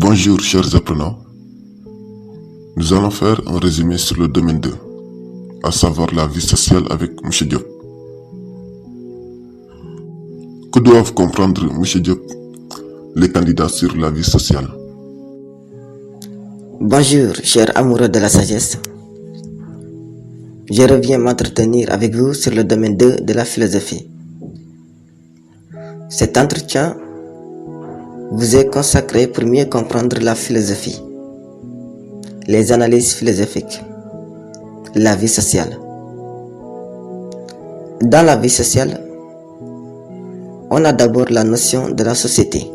Bonjour chers apprenants, nous allons faire un résumé sur le domaine 2, à savoir la vie sociale avec M. Diop. Que doivent comprendre M. Diop les candidats sur la vie sociale? Bonjour chers amoureux de la sagesse, je reviens m'entretenir avec vous sur le domaine 2 de la philosophie. Cet entretien vous est consacré pour mieux comprendre la philosophie, les analyses philosophiques, la vie sociale. Dans la vie sociale, on a d'abord la notion de la société.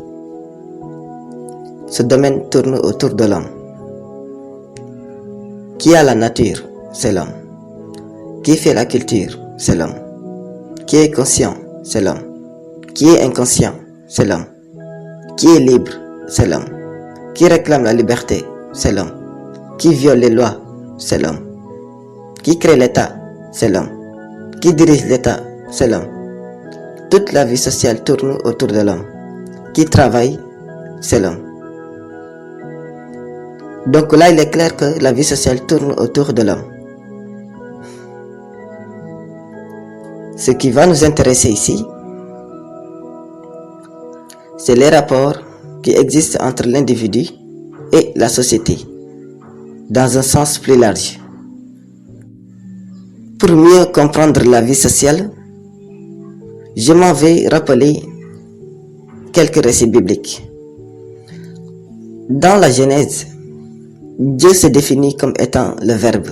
Ce domaine tourne autour de l'homme. Qui a la nature? C'est l'homme. Qui fait la culture? C'est l'homme. Qui est conscient? C'est l'homme. Qui est inconscient? C'est l'homme. Qui est libre? C'est l'homme. Qui réclame la liberté? C'est l'homme. Qui viole les lois? C'est l'homme. Qui crée l'État? C'est l'homme. Qui dirige l'État? C'est l'homme. Toute la vie sociale tourne autour de l'homme. Qui travaille? C'est l'homme. Donc là, il est clair que la vie sociale tourne autour de l'homme. Ce qui va nous intéresser ici, c'est les rapports qui existent entre l'individu et la société, dans un sens plus large. Pour mieux comprendre la vie sociale, je m'en vais rappeler quelques récits bibliques. Dans la Genèse, Dieu se définit comme étant le Verbe.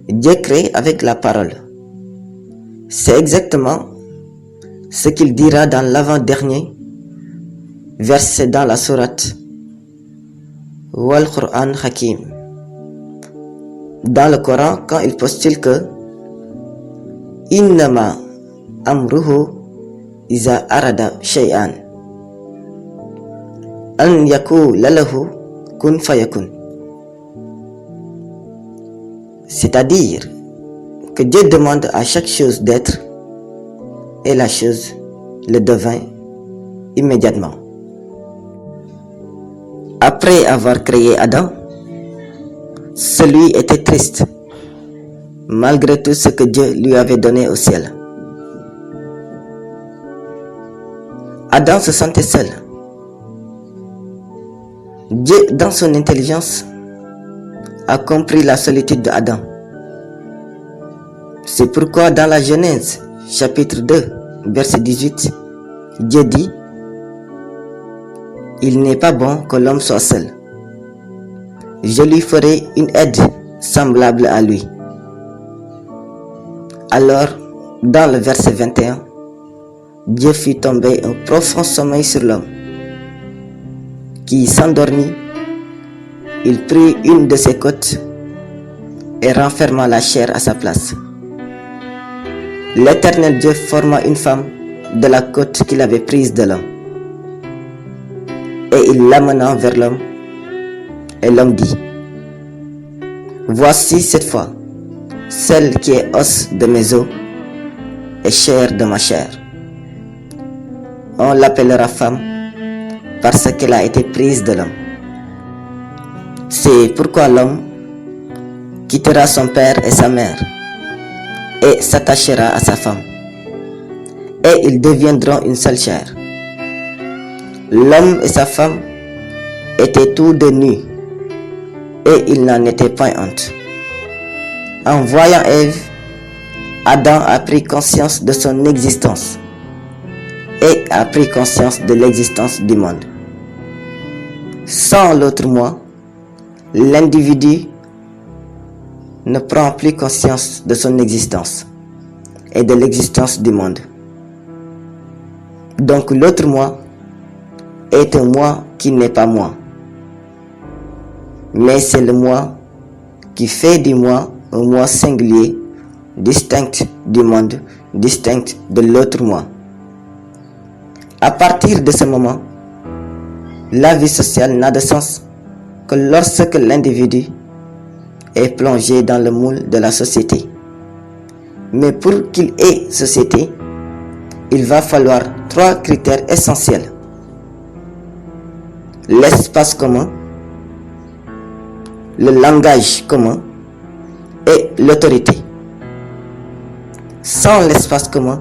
Dieu crée avec la parole. C'est exactement ce qu'il dira dans l'avant-dernier verset dans la sourate Wal Qur'an Hakim. Dans le Coran, quand il postule que Innama amruhu iza arada shay'an an yakula lahu kun fayakun. C'est-à-dire que Dieu demande à chaque chose d'être et la chose le devint immédiatement. Après avoir créé Adam, celui était triste, malgré tout ce que Dieu lui avait donné au ciel. Adam se sentait seul. Dieu, dans son intelligence, a compris la solitude d'Adam. C'est pourquoi dans la Genèse, chapitre 2, verset 18, Dieu dit: il n'est pas bon que l'homme soit seul. Je lui ferai une aide semblable à lui. Alors, dans le verset 21, Dieu fit tomber un profond sommeil sur l'homme, qui s'endormit. Il prit une de ses côtes et renferma la chair à sa place. L'Éternel Dieu forma une femme de la côte qu'il avait prise de l'homme, et il l'amena vers l'homme, et l'homme dit: voici cette fois celle qui est os de mes os et chair de ma chair. On l'appellera femme parce qu'elle a été prise de l'homme. C'est pourquoi l'homme quittera son père et sa mère et s'attachera à sa femme, et ils deviendront une seule chair. L'homme et sa femme étaient tous deux nus, et ils n'en étaient pas honte. En voyant Ève, Adam a pris conscience de son existence et a pris conscience de l'existence du monde. Sans l'autre moi, l'individu ne prend plus conscience de son existence et de l'existence du monde. Donc l'autre moi est un moi qui n'est pas moi, mais c'est le moi qui fait du moi un moi singulier, distinct du monde, distinct de l'autre moi. À partir de ce moment, la vie sociale n'a de sens que lorsque l'individu est plongé dans le moule de la société. Mais pour qu'il ait société, il va falloir trois critères essentiels. l'espace commun, le langage commun et l'autorité. Sans l'espace commun,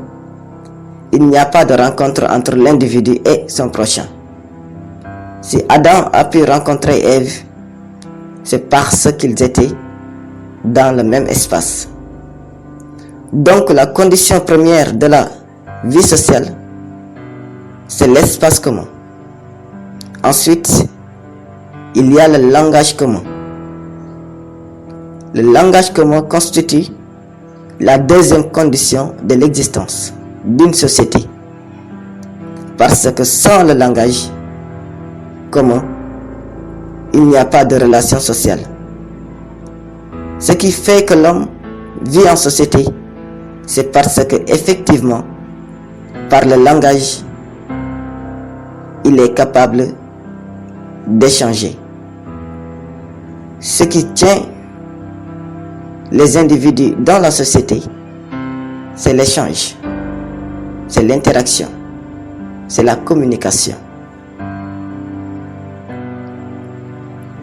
il n'y a pas de rencontre entre l'individu et son prochain. Si Adam a pu rencontrer Ève, c'est parce qu'ils étaient dans le même espace. Donc la condition première de la vie sociale, c'est l'espace commun. Ensuite, il y a le langage commun. Le langage commun constitue la deuxième condition de l'existence d'une société. Parce que sans le langage commun, il n'y a pas de relation sociale. Ce qui fait que l'homme vit en société, c'est parce que effectivement, par le langage, il est capable d'échanger. Ce qui tient les individus dans la société, c'est l'échange, c'est l'interaction, c'est la communication.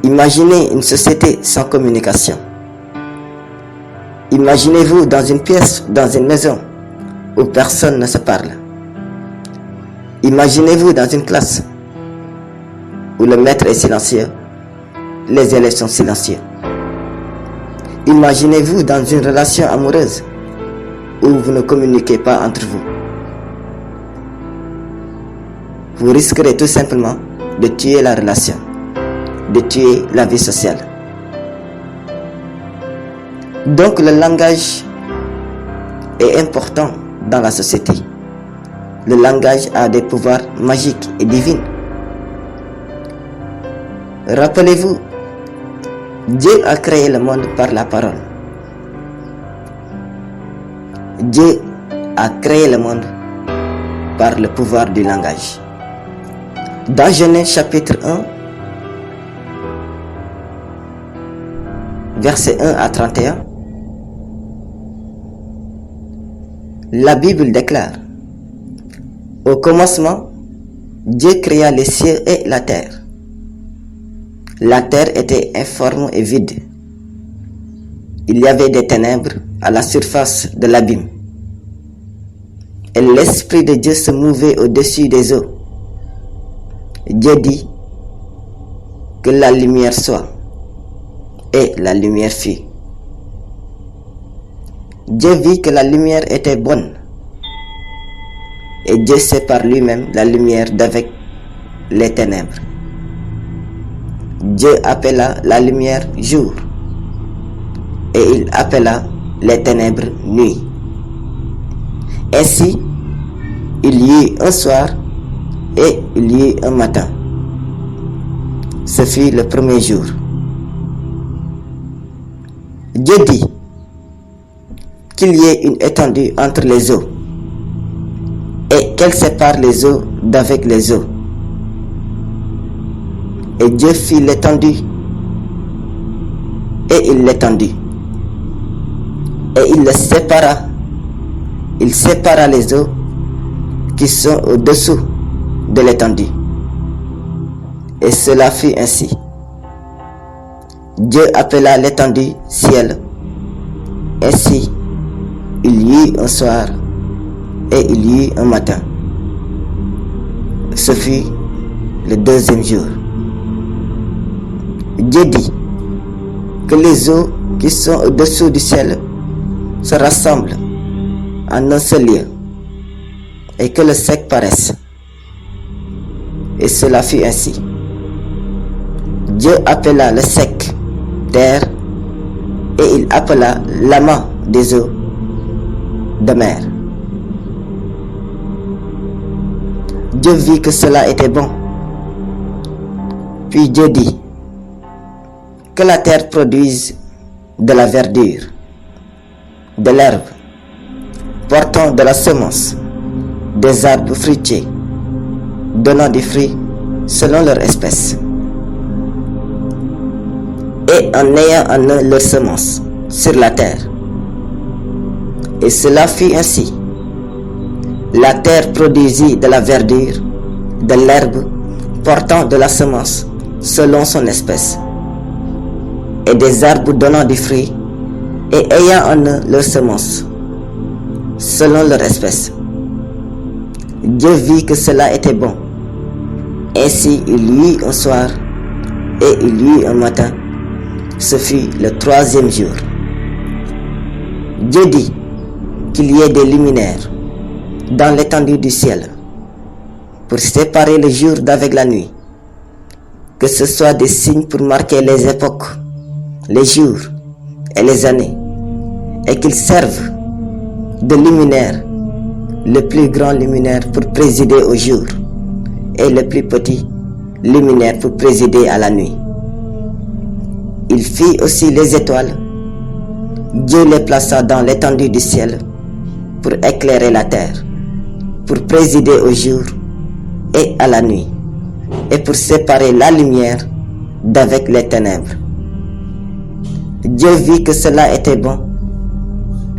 Imaginez une société sans communication. Imaginez-vous dans une pièce, dans une maison, où personne ne se parle. Imaginez-vous dans une classe, où le maître est silencieux, les élèves sont silencieux. Imaginez-vous dans une relation amoureuse, où vous ne communiquez pas entre vous. Vous risquerez tout simplement de tuer la relation, de tuer la vie sociale. Donc le langage est important dans la société. Le langage a des pouvoirs magiques et divins. Rappelez-vous, Dieu a créé le monde par la parole. Dieu a créé le monde par le pouvoir du langage. Dans Genèse chapitre 1, versets 1 à 31, la Bible déclare: au commencement, Dieu créa les cieux et la terre. La terre était informe et vide. Il y avait des ténèbres à la surface de l'abîme. Et l'Esprit de Dieu se mouvait au-dessus des eaux. Dieu dit que la lumière soit. Et la lumière fut. Dieu vit que la lumière était bonne. Et Dieu sépare lui-même la lumière d'avec les ténèbres. Dieu appela la lumière jour, et il appela les ténèbres nuit. Ainsi, il y eut un soir et il y eut un matin. Ce fut le premier jour. Dieu dit qu'il y ait une étendue entre les eaux et qu'elle sépare les eaux d'avec les eaux. Et Dieu fit l'étendue et il l'étendit. Et il le sépara. Il sépara les eaux qui sont au-dessous de l'étendue. Et cela fut ainsi. Dieu appela l'étendue ciel. Ainsi, il y eut un soir et il y eut un matin. Ce fut le deuxième jour. Dieu dit que les eaux qui sont au-dessous du ciel se rassemblent en un seul lieu et que le sec paraisse. Et cela fut ainsi. Dieu appela le sec terre et il appela l'amas des eaux de mer. Dieu vit que cela était bon. Puis Dieu dit que la terre produise de la verdure, de l'herbe, portant de la semence, des arbres fruitiers, donnant des fruits selon leur espèce, et en ayant en eux leur semence sur la terre. Et cela fut ainsi. La terre produisit de la verdure, de l'herbe, portant de la semence selon son espèce, et des arbres donnant des fruits et ayant en eux leur semence, selon leur espèce. Dieu vit que cela était bon. Ainsi il y eut un soir et il y eut un matin. Ce fut le 3e jour. Dieu dit qu'il y ait des luminaires dans l'étendue du ciel pour séparer le jour d'avec la nuit, que ce soit des signes pour marquer les époques, les jours et les années, et qu'ils servent de luminaire, le plus grand luminaire pour présider au jour et le plus petit luminaire pour présider à la nuit. Il fit aussi les étoiles. Dieu les plaça dans l'étendue du ciel pour éclairer la terre, pour présider au jour et à la nuit, et pour séparer la lumière d'avec les ténèbres. Dieu vit que cela était bon.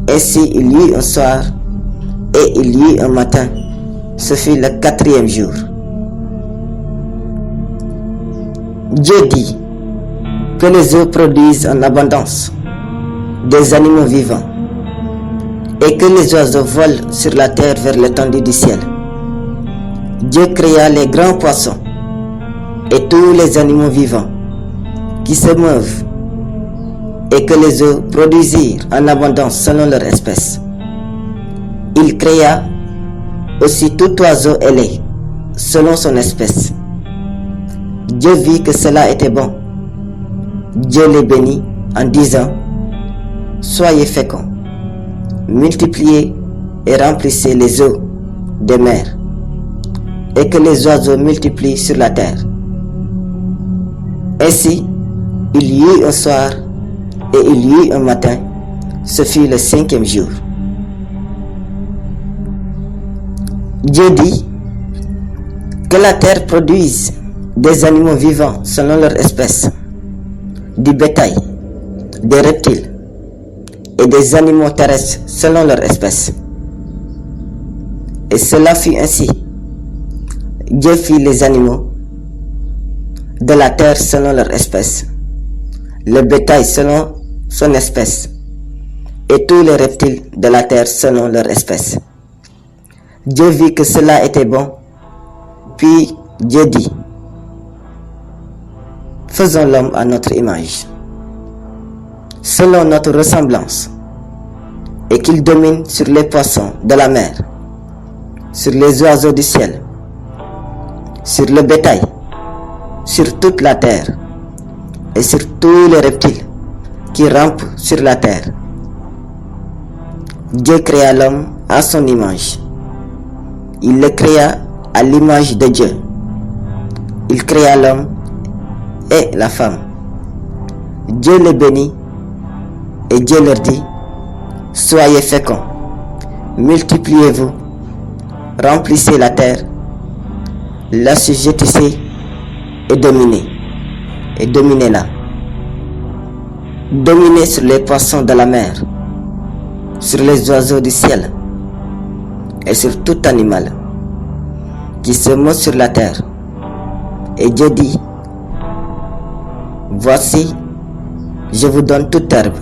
Ainsi il y eut un soir et il y eut un matin. Ce fut le 4e jour. Dieu dit que les eaux produisent en abondance des animaux vivants et que les oiseaux volent sur la terre vers l'étendue du ciel. Dieu créa les grands poissons et tous les animaux vivants qui se meuvent, et que les eaux produisirent en abondance selon leur espèce. Il créa aussi tout oiseau ailé selon son espèce. Dieu vit que cela était bon. Dieu les bénit en disant: soyez féconds, multipliez et remplissez les eaux des mers, et que les oiseaux multiplient sur la terre. Ainsi, il y eut un soir et il y eut un matin. Ce fut le 5e jour. Dieu dit que la terre produise des animaux vivants selon leur espèce, du bétail, des reptiles et des animaux terrestres selon leur espèce. Et cela fut ainsi. Dieu fit les animaux de la terre selon leur espèce, le bétail selon son espèce, et tous les reptiles de la terre selon leur espèce. Dieu vit que cela était bon. Puis Dieu dit: faisons l'homme à notre image, selon notre ressemblance, et qu'il domine sur les poissons de la mer, sur les oiseaux du ciel, sur le bétail, sur toute la terre, et sur tous les reptiles qui rampent sur la terre. Dieu créa l'homme à son image. Il le créa à l'image de Dieu. Il créa l'homme et la femme. Dieu les bénit et Dieu leur dit: soyez féconds, multipliez-vous, remplissez la terre, l'assujettissez et dominez-la. Dominez sur les poissons de la mer, sur les oiseaux du ciel et sur tout animal qui se meut sur la terre. Et Dieu dit: voici, je vous donne toute herbe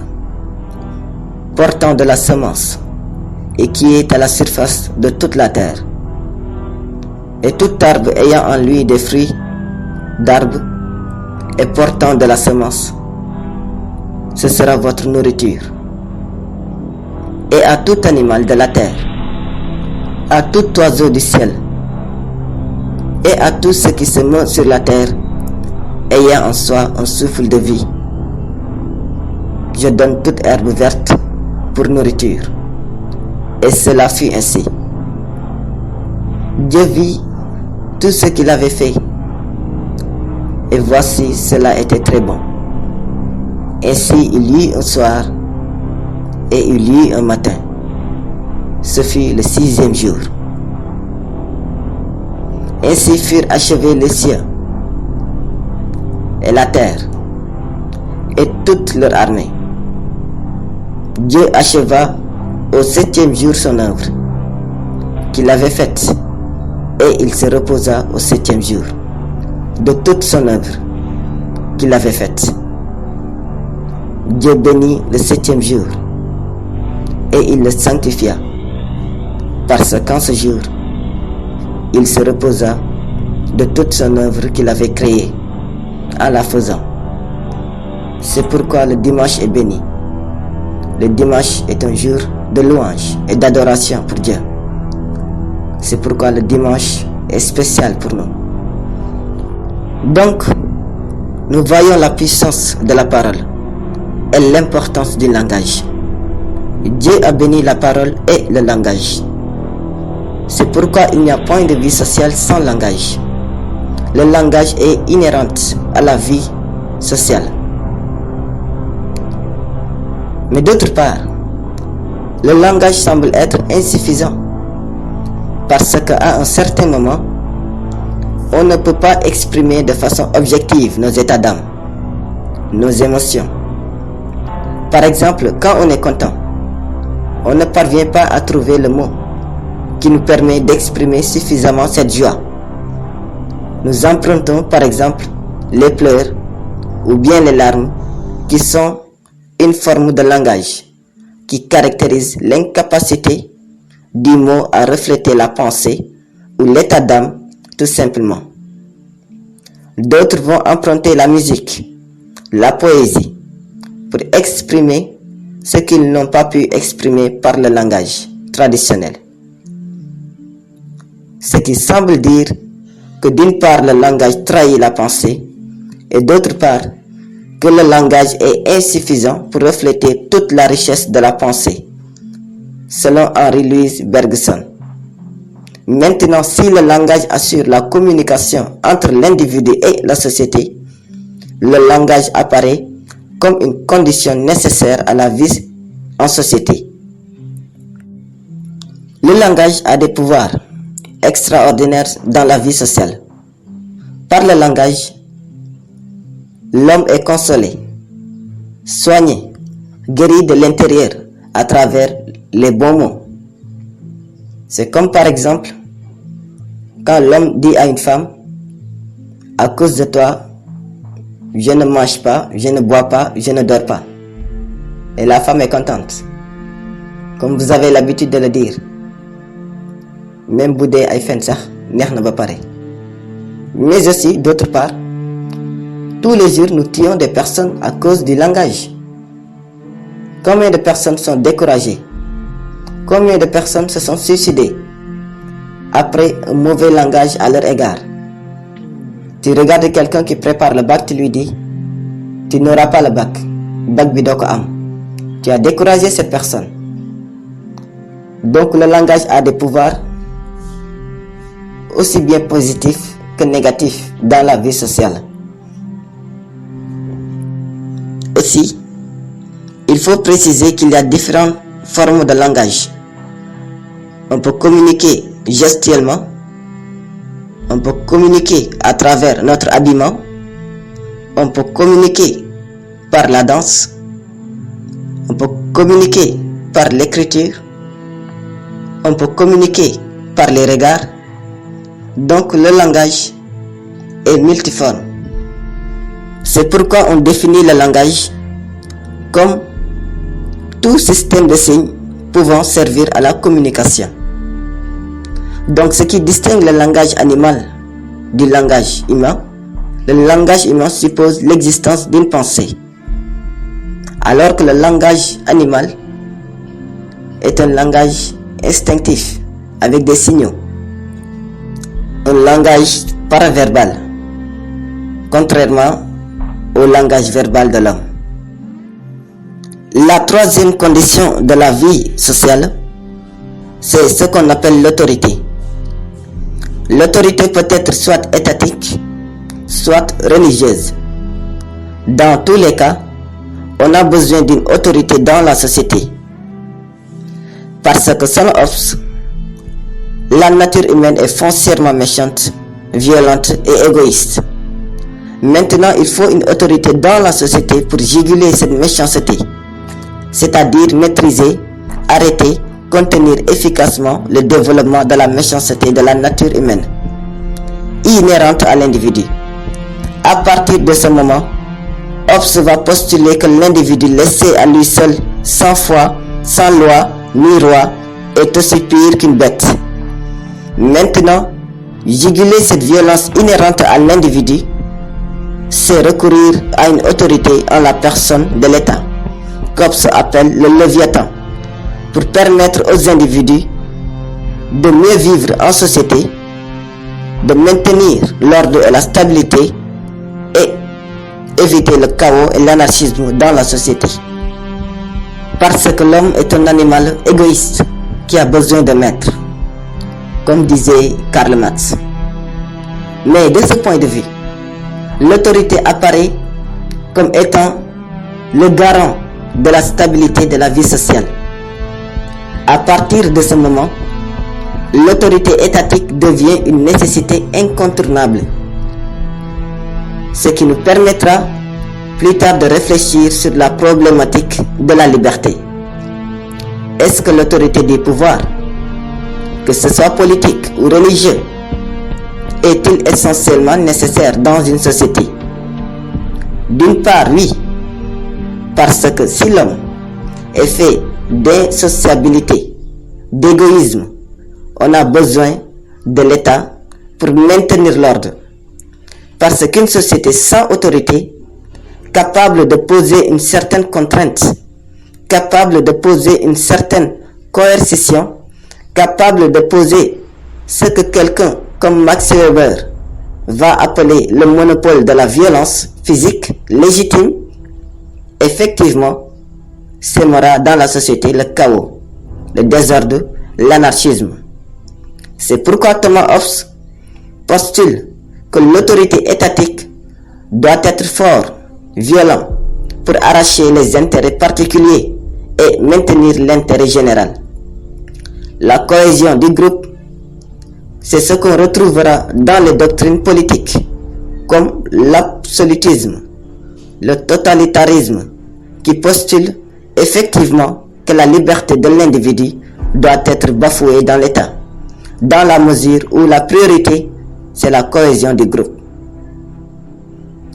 portant de la semence et qui est à la surface de toute la terre, et tout arbre ayant en lui des fruits d'arbres et portant de la semence, ce sera votre nourriture. Et à tout animal de la terre, à tout oiseau du ciel, et à tout ce qui se meut sur la terre, ayant en soi un souffle de vie, je donne toute herbe verte pour nourriture. Et cela fut ainsi. Dieu vit tout ce qu'il avait fait, et voici, cela était très bon. Ainsi il y eut un soir et il y eut un matin. Ce fut le 6e jour. Ainsi furent achevés les cieux et la terre et toute leur armée. Dieu acheva au 7e jour son œuvre qu'il avait faite, et il se reposa au 7e jour. de toute son œuvre qu'il avait faite. Dieu bénit le 7e jour et il le sanctifia, parce qu'en ce jour, il se reposa de toute son œuvre qu'il avait créée en la faisant. C'est pourquoi le dimanche est béni. Le dimanche est un jour de louange et d'adoration pour Dieu. C'est pourquoi le dimanche est spécial pour nous. Donc, nous voyons la puissance de la parole et l'importance du langage. Dieu a béni la parole et le langage. C'est pourquoi il n'y a point de vie sociale sans langage. Le langage est inhérent à la vie sociale. Mais d'autre part, le langage semble être insuffisant parce qu'à un certain moment, on ne peut pas exprimer de façon objective nos états d'âme, nos émotions. Par exemple, quand on est content, on ne parvient pas à trouver le mot qui nous permet d'exprimer suffisamment cette joie. Nous empruntons par exemple les pleurs ou bien les larmes qui sont une forme de langage qui caractérise l'incapacité du mot à refléter la pensée ou l'état d'âme tout simplement. D'autres vont emprunter la musique, la poésie pour exprimer ce qu'ils n'ont pas pu exprimer par le langage traditionnel. Ce qui semble dire que d'une part le langage trahit la pensée et d'autre part que le langage est insuffisant pour refléter toute la richesse de la pensée, selon Henri-Louis Bergson. Maintenant, si le langage assure la communication entre l'individu et la société, le langage apparaît comme une condition nécessaire à la vie en société. Le langage a des pouvoirs extraordinaires dans la vie sociale. Par le langage, l'homme est consolé, soigné, guéri de l'intérieur à travers les bons mots. C'est comme par exemple, quand l'homme dit à une femme, à cause de toi, je ne mange pas, je ne bois pas, je ne dors pas. Et la femme est contente. Comme vous avez l'habitude de le dire. Même boudé ay fen sax neex na ba pare. Mais aussi, d'autre part, tous les jours nous tuons des personnes à cause du langage. Combien de personnes sont découragées? Combien de personnes se sont suicidées après un mauvais langage à leur égard? Tu regardes quelqu'un qui prépare le bac, tu lui dis, tu n'auras pas le bac, bac bi doo ko am. Tu as découragé cette personne. Donc le langage a des pouvoirs aussi bien positifs que négatifs dans la vie sociale. Aussi, il faut préciser qu'il y a différentes formes de langage. On peut communiquer gestuellement, on peut communiquer à travers notre habillement, on peut communiquer par la danse, on peut communiquer par l'écriture, on peut communiquer par les regards. Donc le langage est multiforme. C'est pourquoi on définit le langage comme tout système de signes pouvant servir à la communication. Donc ce qui distingue le langage animal du langage humain, le langage humain suppose l'existence d'une pensée, alors que le langage animal est un langage instinctif avec des signaux. Un langage paraverbal, contrairement au langage verbal de l'homme. La troisième condition de la vie sociale, c'est ce qu'on appelle l'autorité. L'autorité peut être soit étatique, soit religieuse. Dans tous les cas, on a besoin d'une autorité dans la société. Parce que selon Hobbes, la nature humaine est foncièrement méchante, violente et égoïste. Maintenant, il faut une autorité dans la société pour juguler cette méchanceté, c'est-à-dire maîtriser, arrêter, contenir efficacement le développement de la méchanceté de la nature humaine, inhérente à l'individu, À partir de ce moment, Hobbes va postuler que l'individu laissé à lui seul, sans foi, sans loi, ni roi, est aussi pire qu'une bête. Maintenant, juguler cette violence inhérente à l'individu, c'est recourir à une autorité en la personne de l'État, qu'Hobbes appelle le Léviathan, pour permettre aux individus de mieux vivre en société, de maintenir l'ordre et la stabilité et éviter le chaos et l'anarchisme dans la société. Parce que l'homme est un animal égoïste qui a besoin de maître, comme disait Karl Marx. Mais de ce point de vue, l'autorité apparaît comme étant le garant de la stabilité de la vie sociale. À partir de ce moment, l'autorité étatique devient une nécessité incontournable, ce qui nous permettra plus tard de réfléchir sur la problématique de la liberté. Est-ce que l'autorité des pouvoirs, que ce soit politique ou religieux, est-il essentiellement nécessaire dans une société? D'une part, oui, parce que si l'homme est fait d'insociabilité, d'égoïsme, on a besoin de l'État pour maintenir l'ordre. Parce qu'une société sans autorité, capable de poser une certaine contrainte, capable de poser une certaine coercition, capable de poser ce que quelqu'un comme Max Weber va appeler le monopole de la violence physique légitime, effectivement, sèmera dans la société le chaos, le désordre, l'anarchisme. C'est pourquoi Thomas Hobbes postule que l'autorité étatique doit être fort, violent, pour arracher les intérêts particuliers et maintenir l'intérêt général. La cohésion du groupe, c'est ce qu'on retrouvera dans les doctrines politiques, comme l'absolutisme, le totalitarisme, qui postule effectivement que la liberté de l'individu doit être bafouée dans l'État, dans la mesure où la priorité, c'est la cohésion du groupe.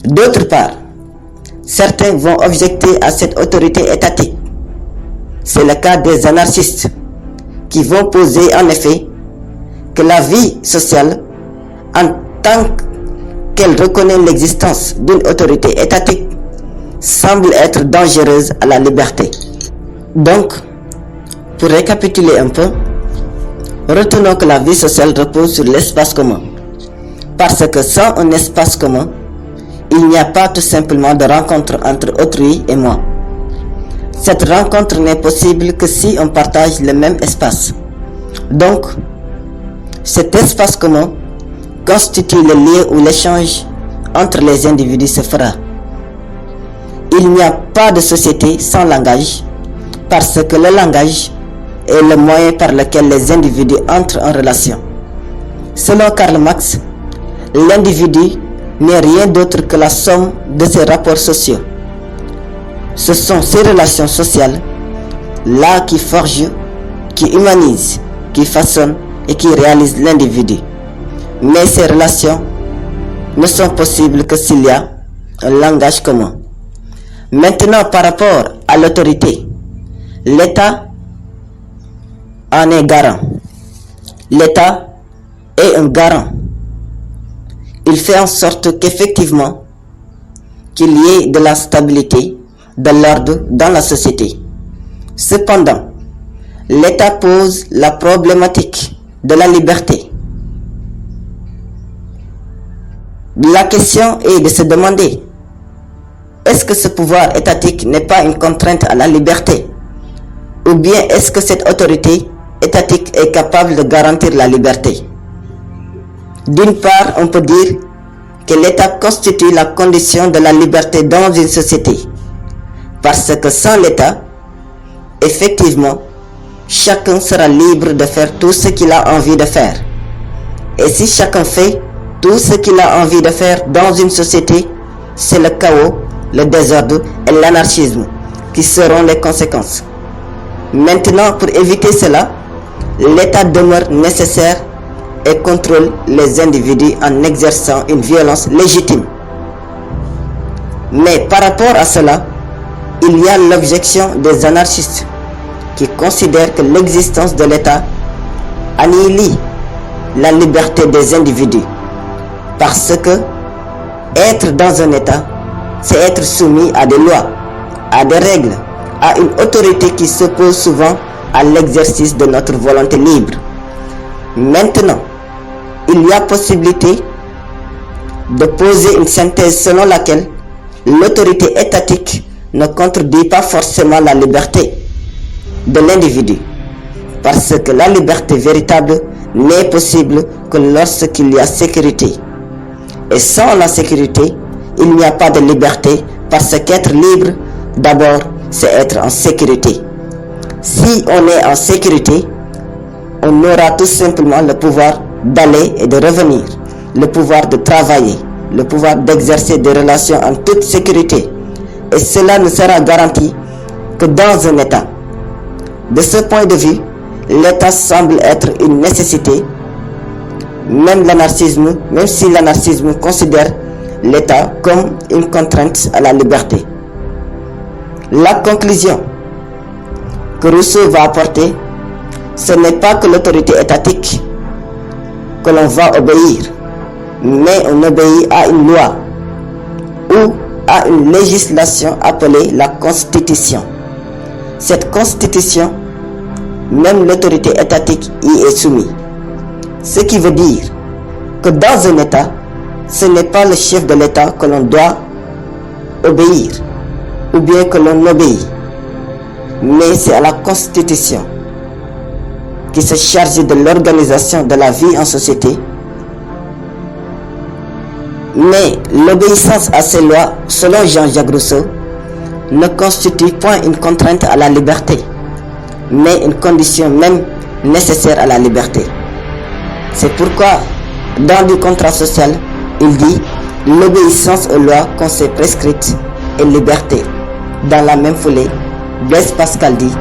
D'autre part, certains vont objecter à cette autorité étatique. C'est le cas des anarchistes, qui vont poser en effet que la vie sociale, en tant qu'elle reconnaît l'existence d'une autorité étatique, semble être dangereuse à la liberté. Donc, pour récapituler un peu, retenons que la vie sociale repose sur l'espace commun. Parce que sans un espace commun, il n'y a pas tout simplement de rencontre entre autrui et moi. Cette rencontre n'est possible que si on partage le même espace. Donc, cet espace commun constitue le lieu où l'échange entre les individus se fera. Il n'y a pas de société sans langage, parce que le langage est le moyen par lequel les individus entrent en relation. Selon Karl Marx, l'individu n'est rien d'autre que la somme de ses rapports sociaux. Ce sont ces relations sociales là qui forgent, qui humanisent, qui façonnent et qui réalisent l'individu. Mais ces relations ne sont possibles que s'il y a un langage commun. Maintenant, par rapport à l'autorité, l'État en est garant. L'État est un garant. Il fait en sorte qu'effectivement, qu'il y ait de la stabilité, de l'ordre dans la société. Cependant, l'État pose la problématique de la liberté. La question est de se demander, est-ce que ce pouvoir étatique n'est pas une contrainte à la liberté? Ou bien est-ce que cette autorité étatique est capable de garantir la liberté? D'une part, on peut dire que l'État constitue la condition de la liberté dans une société. Parce que sans l'État, effectivement, chacun sera libre de faire tout ce qu'il a envie de faire. Et si chacun fait tout ce qu'il a envie de faire dans une société, c'est le chaos, le désordre et l'anarchisme qui seront les conséquences. Maintenant, pour éviter cela, l'État demeure nécessaire et contrôle les individus en exerçant une violence légitime. Mais par rapport à cela, il y a l'objection des anarchistes qui considèrent que l'existence de l'État annihile la liberté des individus parce que être dans un État, c'est être soumis à des lois, à des règles, à une autorité qui s'oppose souvent à l'exercice de notre volonté libre. Maintenant, il y a possibilité de poser une synthèse selon laquelle l'autorité étatique ne contredit pas forcément la liberté de l'individu, parce que la liberté véritable n'est possible que lorsqu'il y a sécurité. Et sans la sécurité, il n'y a pas de liberté, parce qu'être libre, d'abord, c'est être en sécurité. Si on est en sécurité, on aura tout simplement le pouvoir d'aller et de revenir, le pouvoir de travailler, le pouvoir d'exercer des relations en toute sécurité. Et cela ne sera garanti que dans un État. De ce point de vue, l'État semble être une nécessité, même si l'anarchisme considère l'État comme une contrainte à la liberté. La conclusion que Rousseau va apporter, ce n'est pas que l'autorité étatique que l'on va obéir, mais on obéit à une loi ou à une législation appelée la Constitution. Cette Constitution, même l'autorité étatique y est soumise. Ce qui veut dire que dans un État, ce n'est pas le chef de l'État que l'on doit obéir ou bien que l'on obéit, mais c'est à la Constitution qui se charge de l'organisation de la vie en société. Mais l'obéissance à ces lois, selon Jean-Jacques Rousseau, ne constitue point une contrainte à la liberté, mais une condition même nécessaire à la liberté. C'est pourquoi, dans le contrat social, il dit l'obéissance aux lois qu'on s'est prescrites est liberté. Dans la même foulée, Blaise Pascal dit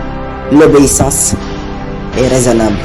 l'obéissance est raisonnable.